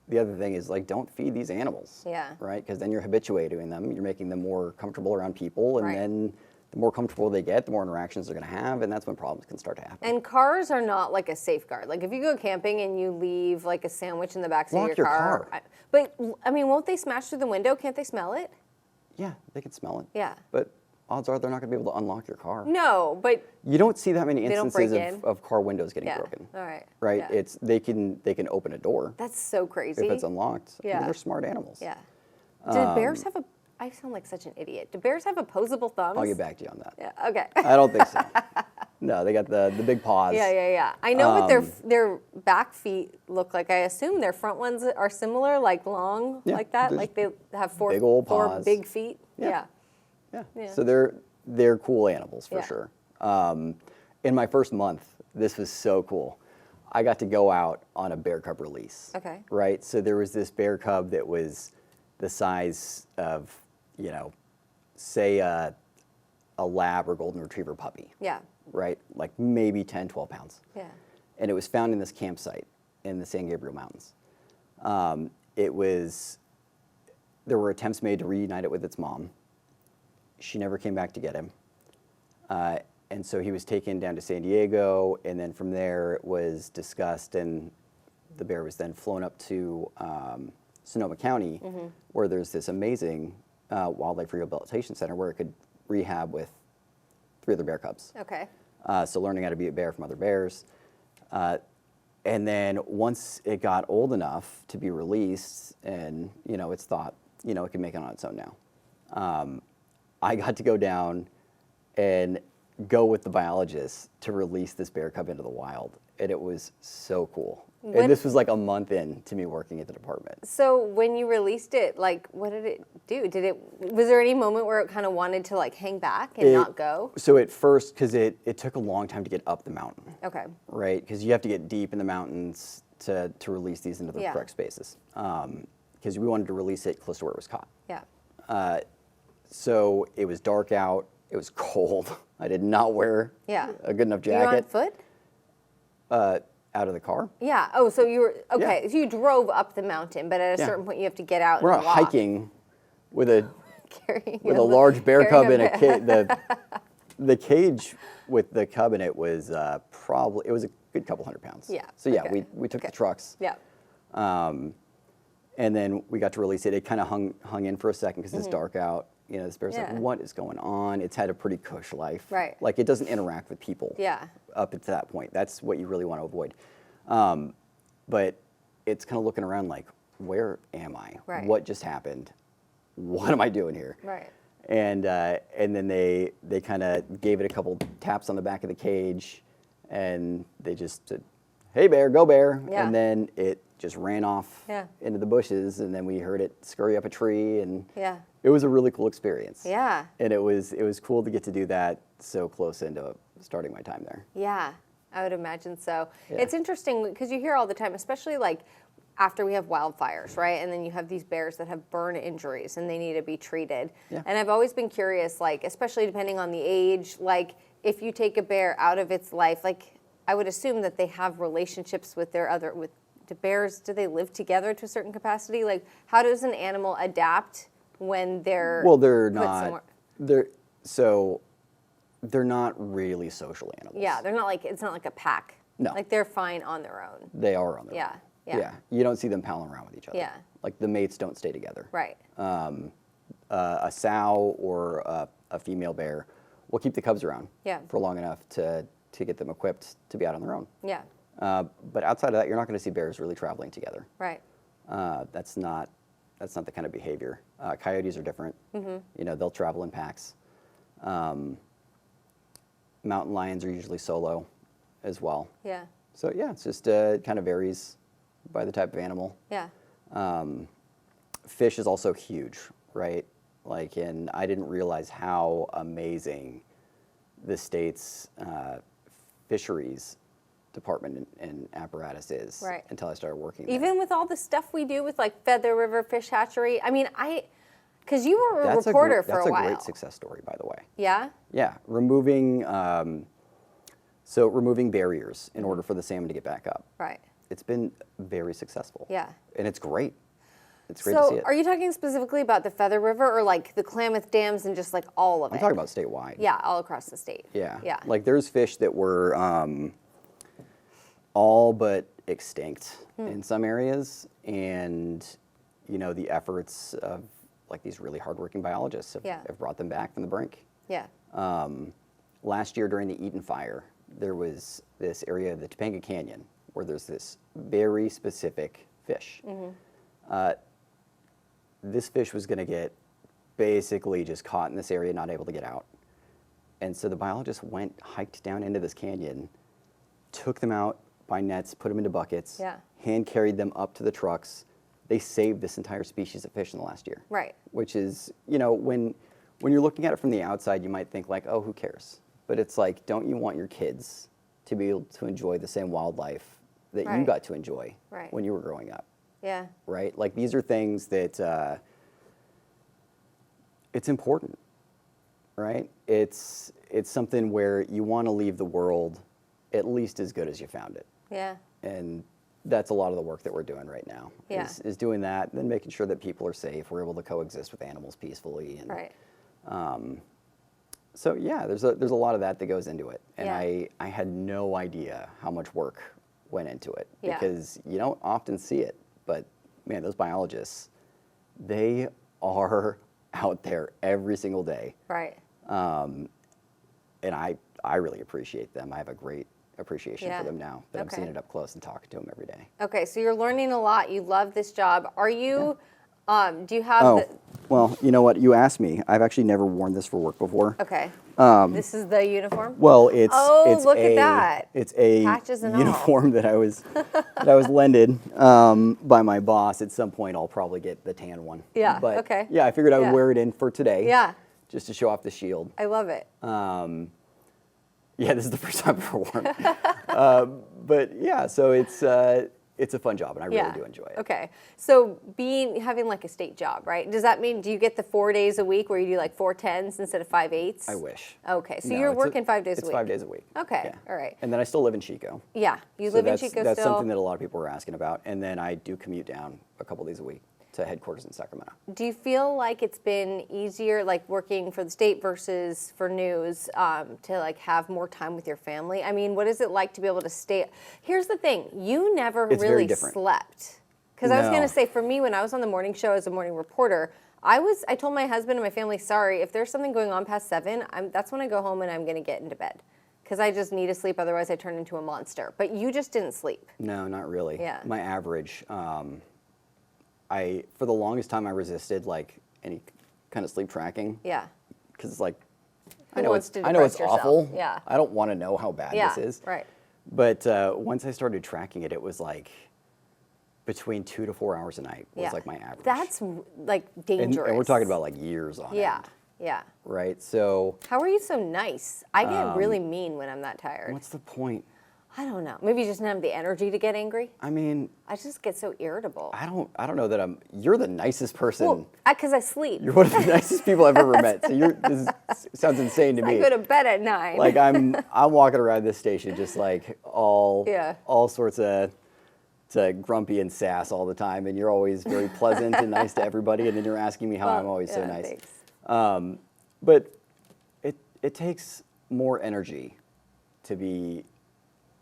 the other thing is, like, don't feed these animals.
Yeah.
Right. Because then you're habituating them. You're making them more comfortable around people. And
Right.
then the more comfortable they get, the more interactions they're going to have. And that's when problems can start to happen.
And cars are not like a safeguard. Like if you go camping and you leave like a sandwich in the backseat
Lock
of your
your
car.
car.
But I mean, won't they smash through the window? Can't they smell it?
Yeah, they can smell it.
Yeah.
But odds are they're not going to be able to unlock your car.
No, but
You don't see that many
They don't
instances
break in?
of car windows getting
yeah.
broken.
All right.
Right?
Yeah.
It's they can open a door
That's so crazy.
if it's unlocked. I mean,
Yeah.
they're smart animals.
Yeah. Do bears have a? I sound like such an idiot. Do bears have opposable thumbs?
I'll get back to you on that.
Yeah. Okay.
I don't think so. No, they got the big paws.
Yeah. I know what their back feet look like. I assume their front ones are similar, like long,
Yeah,
like that.
there's
Like they have four
big old
four
paws.
big feet.
Yeah.
Yeah.
Yeah. So they're cool animals for
Yeah.
sure. In my first month, this was so cool. I got to go out on a bear cub release.
Okay.
Right. So there was this bear cub that was the size of, say a lab or golden retriever puppy.
Yeah.
Right. Like maybe 10, 12 pounds.
Yeah.
And it was found in this campsite in the San Gabriel Mountains. There were attempts made to reunite it with its mom. She never came back to get him. And so he was taken down to San Diego, and then from there it was discussed, and the bear was then flown up to Sonoma County, where there's this amazing wildlife rehabilitation center where it could rehab with 3 other bear cubs.
Okay.
So learning how to be a bear from other bears. And then once it got old enough to be released, and it's thought it can make it on its own now. I got to go down and go with the biologist to release this bear cub into the wild, and it was so cool. And this was like a month in to me working at the department.
So when you released it, like, what did it do? Was there any moment where it kind of wanted to like hang back and not go?
So at first, because it took a long time to get up the mountain.
Okay.
Right, because you have to get deep in the mountains to release these into the
Yeah.
correct spaces. Because we wanted to release it close to where it was caught.
Yeah.
So it was dark out. It was cold. I did not wear
Yeah.
a good enough
You were on
jacket
foot?
out of the car.
Yeah. Oh, so you were okay.
Yeah.
So you drove up the mountain, but at a
Yeah.
certain point you have to get out
We're
and
not
walk.
hiking with a
Carrying
a large bear cub
carrying
in a cage. The cage with the cub in it was probably a good couple hundred pounds.
Yeah,
So yeah,
okay.
we took
Okay.
the trucks.
Yeah.
And then we got to release it. It kind of hung in for a second because it's dark out. This bear's
Yeah.
like, what is going on? It's had a pretty cush life.
Right.
Like it doesn't interact with people.
Yeah.
Up to that point. That's what you really want to avoid. But it's kind of looking around like, where am I?
Right.
What just happened? What am I doing here?
Right.
And then they kind of gave it a couple taps on the back of the cage, and they just said, "Hey bear, go bear!"
Yeah.
And then it just ran off
Yeah.
into the bushes, and then we heard it scurry up a tree, and
Yeah.
it was a really cool experience.
Yeah.
And it was cool to get to do that so close into starting my time there.
Yeah, I would imagine so.
Yeah.
It's interesting because you hear all the time, especially like after we have wildfires, right? And then you have these bears that have burn injuries and they need to be treated.
Yeah.
And I've always been curious, like, especially depending on the age, like if you take a bear out of its life, like I would assume that they have relationships with do bears, do they live together to a certain capacity? Like how does an animal adapt when they're
They're
put
not.
somewhere?
They're not really social animals.
Yeah, they're not like, it's not like a pack.
No.
Like they're fine on their own.
They are on their
Yeah,
own.
yeah.
You don't see them palling around with each other.
Yeah.
Like the mates don't stay together.
Right.
A sow or a female bear will keep the cubs around
Yeah.
for long enough to get them equipped to be out on their own.
Yeah.
But outside of that, you're not going to see bears really traveling together.
Right.
That's not the kind of behavior. Coyotes are different.
Mm-hmm.
They'll travel in packs. Mountain lions are usually solo as well.
Yeah.
So yeah, it's just kind of varies by the type of animal.
Yeah.
Fish is also huge, right? Like, and I didn't realize how amazing the state's fisheries department and apparatus is until I started working there.
Even with all the stuff we do with like Feather River Fish Hatchery, I mean, Because you were a reporter for a while.
That's a great success story, by the way.
Yeah?
Yeah, removing barriers in order for the salmon to get back up.
Right.
It's been very successful.
Yeah.
And it's great. It's great to see it.
So are you talking specifically about the Feather River or like the Klamath Dams and just like all of it?
I'm talking about statewide.
Yeah, all across the state.
Yeah.
Yeah.
Like there's fish that were all but extinct in some areas, and the efforts of like these really hardworking biologists have brought them back from the brink.
Yeah.
Last year during the Eaton Fire, there was this area of the Topanga Canyon where there's this very specific fish. This fish was going to get basically just caught in this area, not able to get out. And so the biologists hiked down into this canyon, took them out by nets, put them into buckets, hand carried them up to the trucks. They saved this entire species of fish in the last year.
Right.
Which is, when you're looking at it from the outside, you might think like, oh, who cares? But it's like, don't you want your kids to be able to enjoy the same wildlife that you got to enjoy when you were growing up?
Yeah.
Right? Like these are things that it's important, right? It's something where you want to leave the world at least as good as you found it.
Yeah.
And that's a lot of the work that we're doing right now.
Yeah.
Is doing that, and then making sure that people are safe. We're able to coexist with animals peacefully. And,
right.
So yeah, there's a lot of that goes into it, and
Yeah.
I had no idea how much work went into it
Yeah.
because you don't often see it. But man, those biologists, they are out there every single day.
Right.
And I really appreciate them. I have a great appreciation for them now that I'm seeing it up close and talking to them every day.
Okay, so you're learning a lot. You love this job. Are you, do you have
Well, you know what? You asked me. I've actually never worn this for work before.
Okay. This is the uniform?
Well, it's
look at that.
It's a
Patches and all.
uniform that I was lended by my boss. At some point, I'll probably get the tan one.
Yeah,
But
okay.
yeah, I figured I would
Yeah.
wear it in for today.
Yeah.
Just to show off the shield.
I love it.
Yeah, this is the first time I've ever worn it. But yeah, so it's a fun job, and I really do enjoy it.
Okay. So having like a state job, right? Does that mean, do you get the 4 days a week where you do like 4 10s instead of 5 8s?
I wish.
Okay. So
No,
you're
it's
working 5 days a week?
It's 5 days a week.
Okay.
Yeah.
All right.
And then I still live in Chico.
Yeah. You
So
live in
that's-
Chico
That's
still?
something that a lot of people were asking about. And then I do commute down a couple days a week to headquarters in Sacramento.
Do you feel like it's been easier, like working for the state versus for news, to like have more time with your family? I mean, what is it like to be able to stay? Here's the thing: you never
It's very
really
different.
slept. Because I was
No.
going to say, for me, when I was on the morning show as a morning reporter, I told my husband and my family, sorry, if there's something going on past 7, that's when I go home and I'm going to get into bed. Because I just need to sleep, otherwise I turn into a monster. But you just didn't sleep.
No, not really.
Yeah.
My average, for the longest time, I resisted like any kind of sleep tracking.
Yeah.
Because it's like,
Who
I know
wants
it's
to
I know it's
depress
awful.
yourself? Yeah.
I don't want to know how bad
Yeah.
this is.
Right.
But once I started tracking it, it was like between 2 to 4 hours a night was like my average.
That's like dangerous.
And we're talking about like years on
Yeah.
end,
Yeah.
right? So
How are you so nice? I get really mean when I'm that tired.
what's the point?
I don't know. Maybe you just don't have the energy to get angry.
I mean,
I just get so irritable.
I don't know that you're the nicest person.
Well, because I sleep.
You're one of the nicest people I've ever met. So sounds insane to
I
me.
go to bed at 9.
Like I'm walking around this station just like all sorts of grumpy and sass all the time, and you're always very pleasant and nice to everybody, and then you're asking me how I'm always so nice.
Thanks.
But it takes more energy to be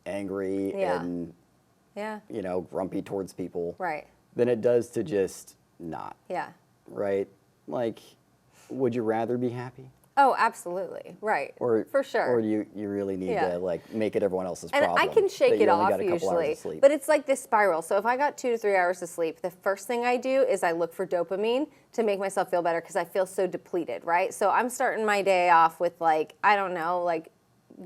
angry and
Yeah.
grumpy towards people
Right.
than it does to just not.
Yeah.
Right? Like, would you rather be happy?
Oh, absolutely. Right.
Or
for sure.
Or do you really need to like make it everyone else's
And
problem?
I can shake
that you
it
only
off
got a couple hours
usually,
of sleep?
but it's like this spiral. So if I got 2 to 3 hours of sleep, the first thing I do is I look for dopamine to make myself feel better because I feel so depleted, right? So I'm starting my day off with like, I don't know, like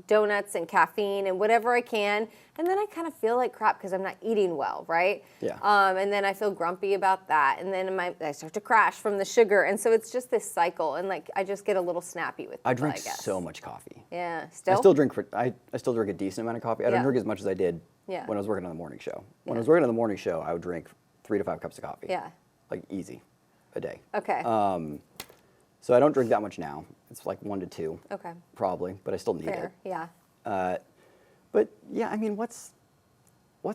donuts and caffeine and whatever I can, and then I kind of feel like crap because I'm not eating well, right?
Yeah.
And then I feel grumpy about that, and then I start to crash from the sugar, and so it's just this cycle, and like I just get a little snappy with people,
I drink
guess.
so much coffee.
Yeah.
I still drink a decent amount of coffee. I don't drink as much as I did
Yeah.
when I was working on the morning show. When
Yeah.
I was working on the morning show, I would drink 3 to 5 cups of coffee.
Yeah.
Like easy. a day.
Okay.
So I don't drink that much now. It's like 1 to 2.
Okay.
Probably, but I still need
Fair.
it.
Yeah.
But yeah, I mean, what's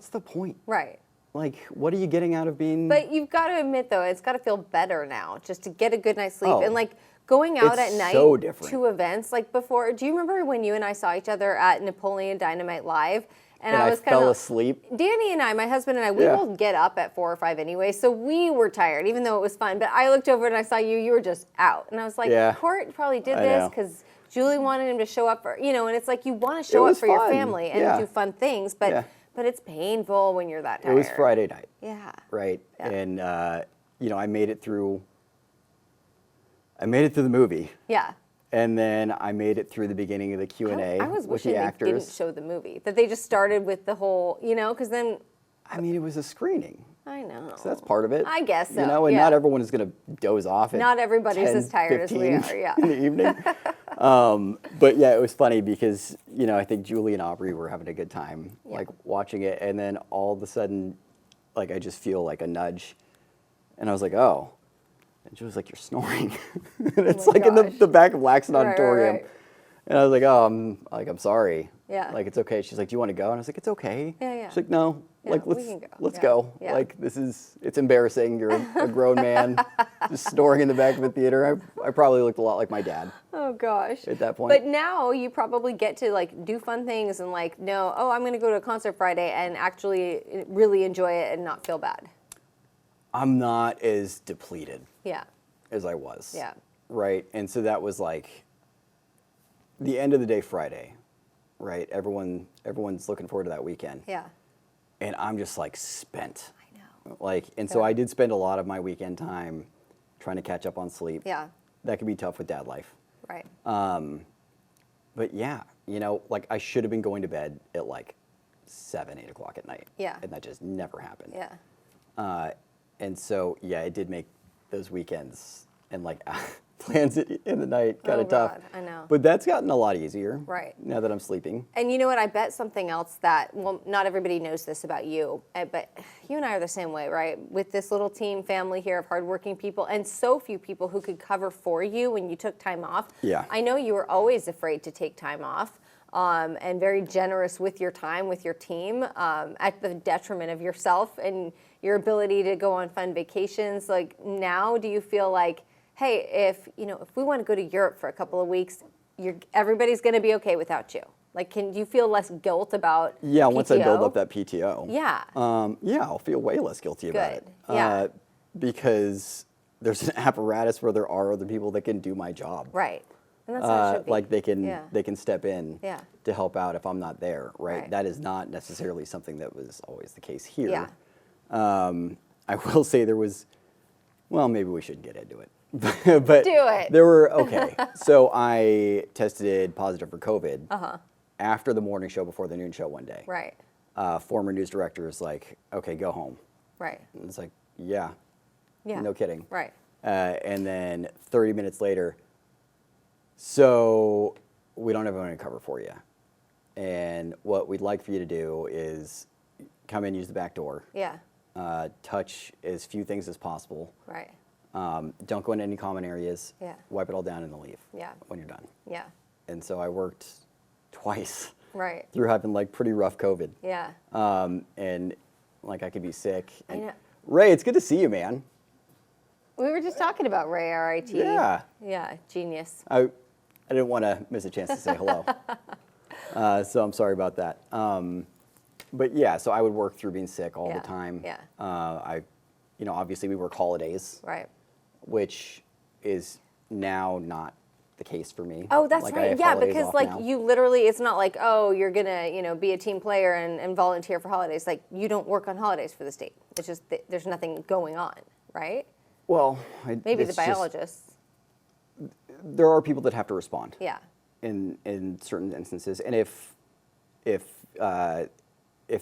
the point?
Right.
Like, what are you getting out of being?
But you've got to admit, though, it's got to feel better now just to get a good night's sleep.
Oh,
And like going out
it's
at night
so different.
to events, like before, do you remember when you and I saw each other at Napoleon Dynamite Live?
And I
was
fell asleep.
Danny and I, my husband and I, we
Yeah.
both get up at 4 or 5 anyway, so we were tired, even though it was fun. But I looked over and I saw you were just out. And I was like,
Yeah.
Cort probably did
I
this
know.
because Julie wanted him to show up for, and it's like you want to show up
was
for your
fun.
family and
Yeah.
do fun things, but
Yeah.
but it's painful when you're that tired.
It was Friday night.
Yeah.
Right.
Yeah.
And I made it through the movie.
Yeah.
And then I made it through the beginning of the Q&A
I was
with
wishing
the
they
actors.
didn't show the movie. That they just started with the whole, because then
I mean, it was a screening.
I know.
So that's part of it.
I guess so.
And
yeah.
not everyone is going to doze off at
Not everybody's
10,
as tired as we
15
are, yeah.
in the evening. But yeah, it was funny because, I think Julie and Aubrey were having a good time, like watching it. And then all of a sudden, like I just feel like a nudge. And I was like, oh. And she was like, you're snoring. And it's
my
like in
gosh.
the back of Laxton
Right,
Auditorium.
right.
And I was like, oh, I'm sorry.
Yeah.
Like, it's okay. She's like, do you want to go? And I was like, it's okay.
Yeah, yeah.
She's like, no.
Yeah,
like,
we
let's
can go.
let's
Yeah.
go.
Yeah.
Like, it's embarrassing. You're a grown man just snoring in the back of the theater. I probably looked a lot like my dad
Oh gosh.
at that point.
But now you probably get to like do fun things and like know, I'm going to go to a concert Friday and actually really enjoy it and not feel bad.
I'm not as depleted
Yeah.
as I was.
Yeah.
Right. And so that was like the end of the day Friday, right? Everyone's looking forward to that weekend.
Yeah.
And I'm just like spent.
I know.
Like, and so I did spend a lot of my weekend time trying to catch up on sleep.
Yeah.
That could be tough with dad life.
Right.
But yeah, like I should have been going to bed at like 7, 8 o'clock at night.
Yeah.
And that just never happened.
Yeah.
And so, yeah, it did make those weekends and like plans in the night kind
Oh,
of tough.
God, I know.
But that's gotten a lot easier.
Right.
Now that I'm sleeping.
And you know what? I bet something else that, well, not everybody knows this about you, but you and I are the same way, right? With this little team family here of hardworking people and so few people who could cover for you when you took time off.
Yeah.
I know you were always afraid to take time off and very generous with your time, with your team, at the detriment of yourself and your ability to go on fun vacations. Like now, do you feel like, hey, if we want to go to Europe for a couple of weeks, everybody's going to be okay without you? Like, do you feel less guilt about
Yeah,
PTO?
once I build up that PTO.
Yeah.
Yeah, I'll feel way less guilty about it.
Good, yeah.
Because there's an apparatus where there are other people that can do my job.
Right. And that's how it should be.
Like they
Yeah.
can step in
Yeah.
to help out if I'm not there, right?
Right.
That is not necessarily something that was always the case here.
Yeah.
I will say there was, well, maybe we shouldn't get into it. But
Do it.
There were, okay. So I tested positive for COVID after the morning show before the noon show one day.
Right.
Former news director is like, okay, go home.
Right.
And it's like, yeah,
Yeah.
no kidding.
Right.
And then 30 minutes later, so we don't have anyone to cover for you. And what we'd like for you to do is come in, use the back door,
Yeah.
touch as few things as possible.
Right.
Don't go into any common areas.
Yeah.
Wipe it all down and then leave
Yeah.
when you're done.
Yeah.
And so I worked twice
Right.
through having like pretty rough COVID.
Yeah.
And like I could be sick.
I
And
know.
Ray, it's good to see you, man.
We were just talking about Ray, RIT.
Yeah.
Yeah. Genius.
I didn't want to miss a chance to say hello. So I'm sorry about that. But yeah, so I would work through being sick all
Yeah,
the time.
yeah.
Obviously we work holidays,
Right.
which is now not the case for me.
Oh, that's
Like, I
right.
have
Yeah,
holidays
because
off
like
now.
you literally, it's not like, oh, you're gonna, be a team player and volunteer for holidays. Like you don't work on holidays for the state. It's just there's nothing going on, right?
Well,
Maybe
it's
the
just-
biologists.
there are people that have to respond.
Yeah.
In certain instances, and if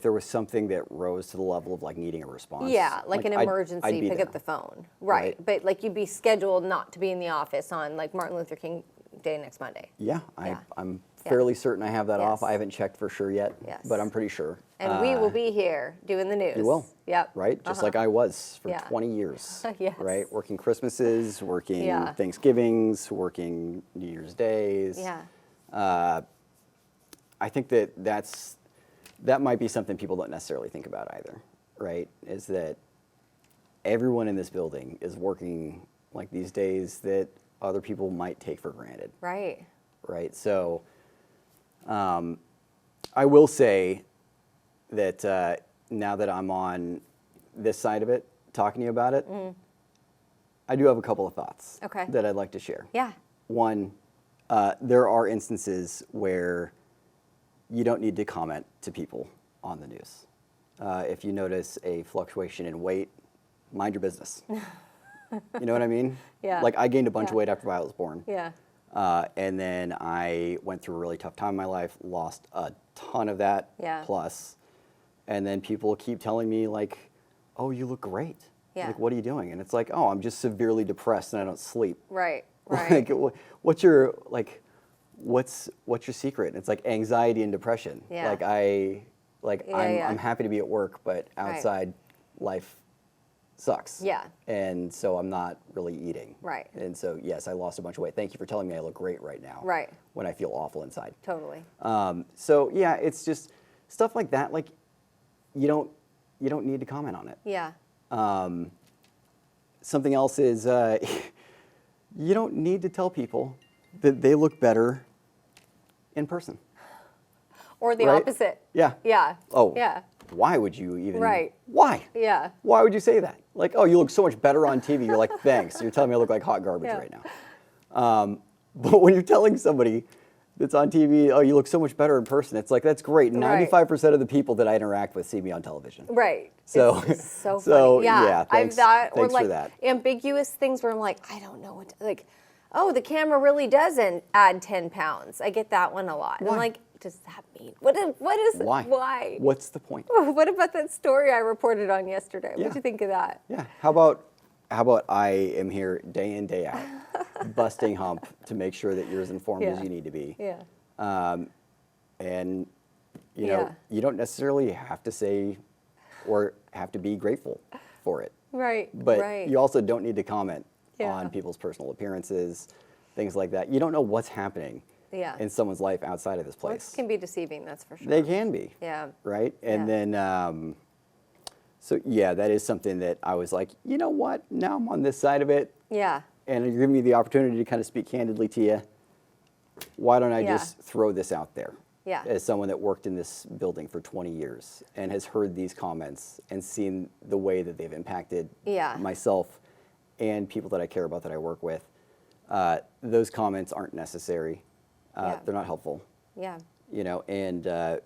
there was something that rose to the level of like needing a response.
Yeah, like an
I'd
emergency,
be
pick
there.
up the phone. Right.
Right.
But like you'd be scheduled not to be in the office on like Martin Luther King Day next Monday.
Yeah,
Yeah.
I'm fairly certain I have that off.
Yes.
I haven't checked for sure yet,
Yes.
but I'm pretty sure.
And we will be here doing the news.
You will.
Yep.
Right? Just like I was for
Yeah.
20 years.
Yes.
Right? Working Christmases, working
Yeah.
Thanksgivings, working New Year's Days.
Yeah.
I think that might be something people don't necessarily think about either, right? Is that everyone in this building is working like these days that other people might take for granted.
Right.
Right. So I will say that now that I'm on this side of it, talking to you about it, I do have a couple of thoughts
Okay.
that I'd like to share.
Yeah.
One, there are instances where you don't need to comment to people on the news. If you notice a fluctuation in weight, mind your business. You know what I mean?
Yeah.
Like I gained a bunch
Yeah.
of weight after Violet was born.
Yeah.
And then I went through a really tough time in my life, lost a ton of that
Yeah.
plus. And then people keep telling me like, oh, you look great.
Yeah.
Like, what are you doing? And it's like, oh, I'm just severely depressed and I don't sleep.
Right. Right.
Like, what's your secret? And it's like anxiety and depression.
Yeah.
I'm happy to be at work, but outside life sucks.
Yeah.
And so I'm not really eating.
Right.
And so yes, I lost a bunch of weight. Thank you for telling me I look great right now.
Right.
When I feel awful inside.
Totally.
So yeah, it's just stuff like that. Like you don't need to comment on it.
Yeah.
Something else is you don't need to tell people that they look better in person.
Or the
Right?
opposite.
Yeah.
Yeah.
Oh.
Yeah.
Why would you even?
Right.
Why?
Yeah.
Why would you say that? Like, oh, you look so much better on TV. You're like, thanks. You're telling me I look like hot garbage
Yeah.
right now. But when you're telling somebody that's on TV, oh, you look so much better in person, it's like, that's great.
Right.
95% of the people that I interact with see me on television.
Right.
So,
It's so
so
funny. Yeah.
thanks,
I've that or
thanks
like
for that.
ambiguous things where I'm like, I don't know what to, like, oh, the camera really doesn't add 10 pounds. I get that one a lot. And I'm
Why?
like, does that mean what is
Why?
Why?
What's the point?
What about that story I reported on yesterday?
Yeah.
What'd you think of that?
Yeah. How about I am here day in, day out, busting hump to make sure that you're as informed as
Yeah.
you need to be.
Yeah.
And you know,
Yeah.
you don't necessarily have to say or have to be grateful for it.
Right.
But
right.
you also don't need to comment
Yeah.
on people's personal appearances, things like that. You don't know what's happening
Yeah.
in someone's life outside of this place.
Looks can be deceiving, that's for sure.
They can be.
Yeah.
Right? And then, so yeah, that is something that I was like, you know what? Now I'm on this side of it,
Yeah.
and you're giving me the opportunity to kind of speak candidly to you. Why don't I
Yeah.
just throw this out there?
Yeah.
As someone that worked in this building for 20 years and has heard these comments and seen the way that they've impacted
Yeah.
myself and people that I care about that I work with, those comments aren't necessary.
Yeah.
They're not helpful,
Yeah.
you know, and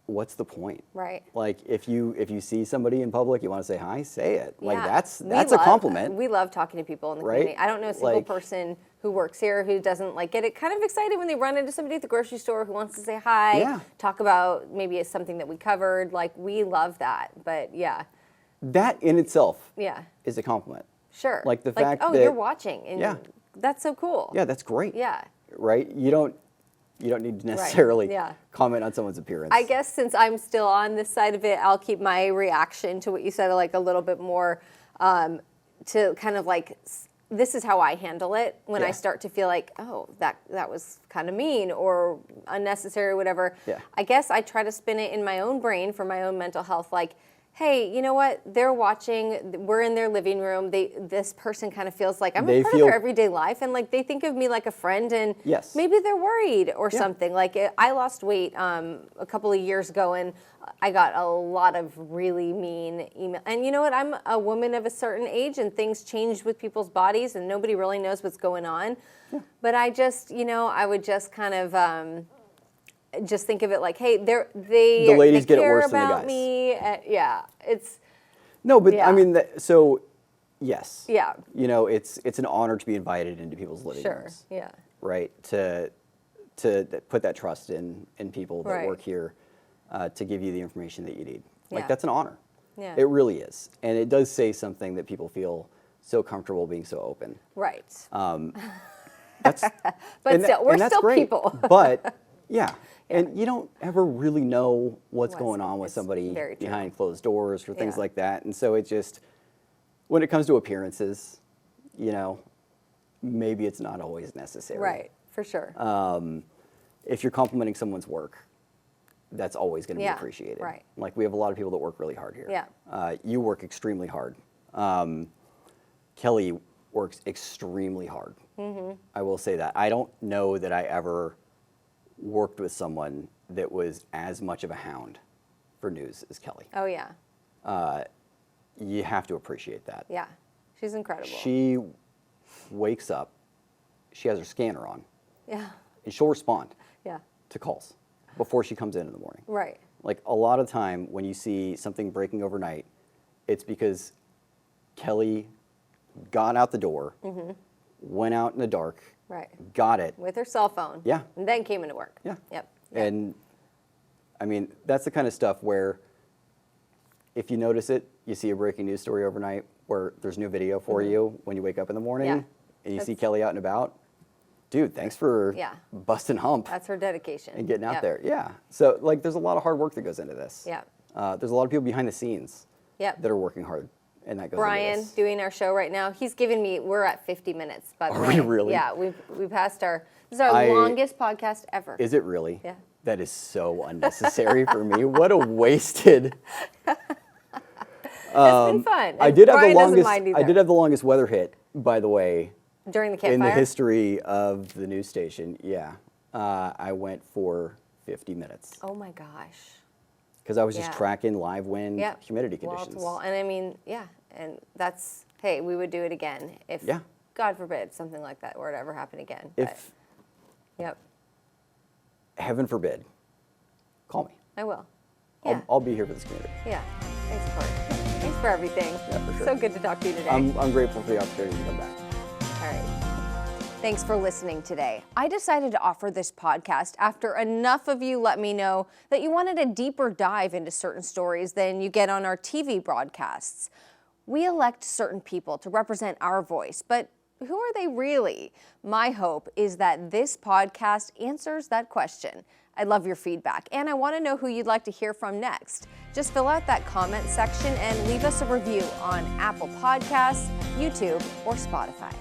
what's the point?
Right.
Like if you see somebody in public, you want to say hi, say it. Like
Yeah.
that's
We
a
love-
compliment.
We love talking to people in the
Right?
community. I don't know a single
Like-
person who works here who doesn't like get it kind of excited when they run into somebody at the grocery store who wants to say hi,
Yeah.
talk about maybe it's something that we covered. Like we love that. But yeah.
That in itself
Yeah.
is a compliment.
Sure.
Like the fact
oh,
that-
you're watching and
Yeah.
that's so cool.
Yeah, that's great.
Yeah.
Right? You don't need to necessarily
Yeah.
comment on someone's appearance.
I guess since I'm still on this side of it, I'll keep my reaction to what you said like a little bit more to kind of like this is how I handle it when I
Yeah.
start to feel like, oh, that was kind of mean or unnecessary or whatever.
Yeah.
I guess I try to spin it in my own brain for my own mental health like, hey, you know what? They're watching. We're in their living room. This person kind of feels like I'm
They
a part of
feel-
their everyday life, and like they think of me like a friend, and
Yes.
maybe they're worried or
Yeah.
something. Like I lost weight a couple of years ago, and I got a lot of really mean email. And you know what? I'm a woman of a certain age, and things change with people's bodies, and nobody really knows what's going on. Yeah. But I just, I would just kind of. Just think of it like, hey, the
ladies
they
get it
care
worse than the
about
guys.
me. Yeah, it's
No, but
Yeah.
I mean, so yes.
Yeah.
You know, it's an honor to be invited into people's living
sure,
rooms.
yeah,
Right? To put that trust in people that
Right.
work here to give you the information that you need. Like
Yeah.
that's an honor.
Yeah.
It really is. And it does say something that people feel so comfortable being so open.
right.
That's
But still, we're
and that's
still
great.
people.
But Yeah. And you don't ever really know what's
What's-
going on with
it's
somebody
very true.
behind closed doors or things
Yeah.
like that. And so it just, when it comes to appearances, you know, maybe it's not always necessary.
Right, for sure.
If you're complimenting someone's work, that's always going to
Yeah,
be appreciated.
right.
Like we have a lot of people that work really hard here.
Yeah.
You work extremely hard. Kelly works extremely hard.
Mm-hmm.
I will say that. I don't know that I ever worked with someone that was as much of a hound for news as Kelly.
Oh, yeah.
You have to appreciate that.
Yeah. She's incredible.
She wakes up, she has her scanner on,
Yeah.
and she'll respond
Yeah.
to calls before she comes in the morning.
Right.
Like a lot of time when you see something breaking overnight, it's because Kelly got out the door, went out in the dark,
Right.
got it.
With her cell phone.
Yeah.
And then came into work.
Yeah.
Yep.
And I mean, that's the kind of stuff where if you notice it, you see a breaking news story overnight where there's no video for you when you wake up in the morning
Yeah.
and you see
That's-
Kelly out and about. Dude, thanks for
Yeah.
busting hump
That's her dedication.
and getting out
Yep.
there. Yeah. So like there's a lot of hard work that goes into this.
Yeah.
There's a lot of people behind the scenes
Yep.
that are working hard and that goes into
Brian
this.
doing our show right now. He's giving me. We're at 50 minutes. By the
Are
way,
we really?
Yeah, we passed our. This is our
I-
longest podcast ever.
Is it really?
Yeah.
That is so unnecessary for me. What a wasted.
It's been fun.
I
And
did have the
Brian doesn't
longest.
mind
I
either.
did have the longest weather hit, by the way,
During the
in
campfire.
the history of the news station. Yeah, I went for 50 minutes
Oh my gosh.
because I was just
Yeah.
tracking live wind,
Yeah.
humidity
Wall
conditions.
to wall, and I mean, yeah, and that's hey, we would do it again if,
Yeah.
God forbid, something like that were to ever happen again. But,
If
yep,
heaven forbid, call me.
I will. Yeah.
I'll be here for this community.
Yeah. Thanks, Cort. Thanks for everything.
Yeah, for sure.
So good to talk to you today.
I'm grateful for the opportunity to come back.
All right. Thanks for listening today. I decided to offer this podcast after enough of you let me know that you wanted a deeper dive into certain stories than you get on our TV broadcasts. We elect certain people to represent our voice, but who are they really? My hope is that this podcast answers that question. I love your feedback, and I want to know who you'd like to hear from next. Just fill out that comment section and leave us a review on Apple Podcasts, YouTube, or Spotify.